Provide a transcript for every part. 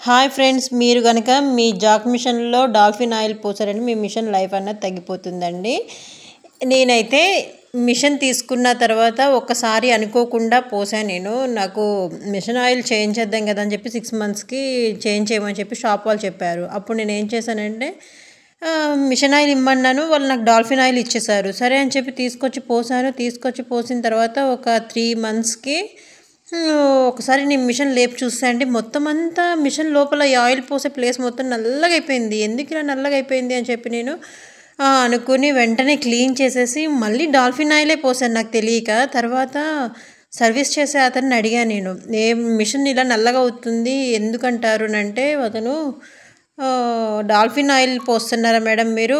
Hi friends, మీరు గనక మీ Jack మిషన్లో డాల్ఫిన్ ఆయిల్ పోసారంటే మీ మిషన్ లైఫ్ అన్నది తగ్గిపోతుందండి. నేనైతే మిషన్ తీసుకున్న తర్వాత ఒక్కసారి అనుకోకుండా పోసాను నేను. నాకు మిషన్ ఆయిల్ చేంజ్ చేద్దాం కదా అని చెప్పి 6 మంత్స్కి చేంజ్ చేయమని చెప్పి షాప్ వాళ్ళు చెప్పారు. అప్పుడు నేను ఏం చేశానంటే మిషన్ ఆయిల్ ఇమ్మన్నాను, వాళ్ళు నాకు డాల్ఫిన్ ఆయిల్ ఇచ్చేసారు. సరే అని చెప్పి తీసుకొచ్చి పోసాను. తీసుకొచ్చి పోసిన తర్వాత ఒక 3 మంత్స్కి ఒకసారి నేను మిషన్ లేపి చూస్తా అండి, మొత్తం అంతా మిషన్ లోపల ఈ ఆయిల్ పోసే ప్లేస్ మొత్తం నల్లగా అయిపోయింది. ఎందుకు ఇలా నల్లగా అయిపోయింది అని చెప్పి నేను అనుకుని వెంటనే క్లీన్ చేసేసి మళ్ళీ డాల్ఫిన్ ఆయిలే పోసాను నాకు తెలియక. తర్వాత సర్వీస్ చేసే అతన్ని అడిగాను నేను, ఏ మిషన్ ఇలా నల్లగా అవుతుంది ఎందుకంటారు అంటే అతను డాల్ఫిన్ ఆయిల్ పోస్తున్నారా మేడం మీరు,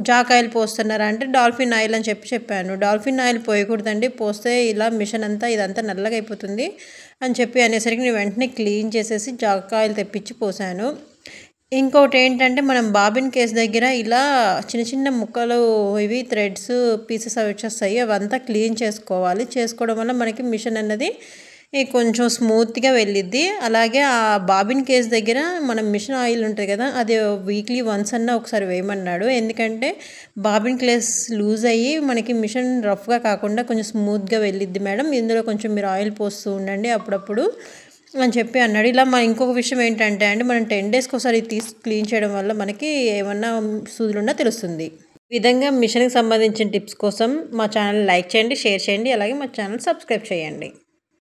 జాక్ ఆయిల్ పోస్తున్నారా అంటే డాల్ఫిన్ ఆయిల్ అని చెప్పాను. డాల్ఫిన్ ఆయిల్ పోయకూడదండి, పోస్తే ఇలా మిషన్ అంతా ఇదంతా నల్లగా అయిపోతుంది అని చెప్పి అనేసరికి నేను వెంటనే క్లీన్ చేసేసి జాక్ ఆయిల్ తెప్పించి పోసాను. ఇంకోటి ఏంటంటే మనం బాబిన్ కేస్ దగ్గర ఇలా చిన్న చిన్న ముక్కలు ఇవి థ్రెడ్స్ పీసెస్ అవి వచ్చేస్తాయి, అవంతా క్లీన్ చేసుకోవాలి. చేసుకోవడం వల్ల మనకి మిషన్ అన్నది కొంచెం స్మూత్గా వెళ్ళిద్ది. అలాగే ఆ బాబిన్ కేస్ దగ్గర మనం మిషన్ ఆయిల్ ఉంటుంది కదా, అది వీక్లీ వన్స్ అన్నా ఒకసారి వేయమన్నాడు. ఎందుకంటే బాబిన్ కేస్ లూజ్ అయ్యి మనకి మిషన్ రఫ్గా కాకుండా కొంచెం స్మూత్గా వెళ్ళిద్ది మేడం, ఇందులో కొంచెం మీరు ఆయిల్ పోస్తూ ఉండండి అప్పుడప్పుడు అని చెప్పి అన్నాడు. ఇలా ఇంకొక విషయం ఏంటంటే అండి, మనం 10 డేస్కి ఒకసారి తీసి క్లీన్ చేయడం వల్ల మనకి ఏమన్నా సూదులున్నా తెలుస్తుంది. ఈ విధంగా మిషన్కి సంబంధించిన టిప్స్ కోసం మా ఛానల్ లైక్ చేయండి, షేర్ చేయండి, అలాగే మా ఛానల్ సబ్స్క్రైబ్ చేయండి.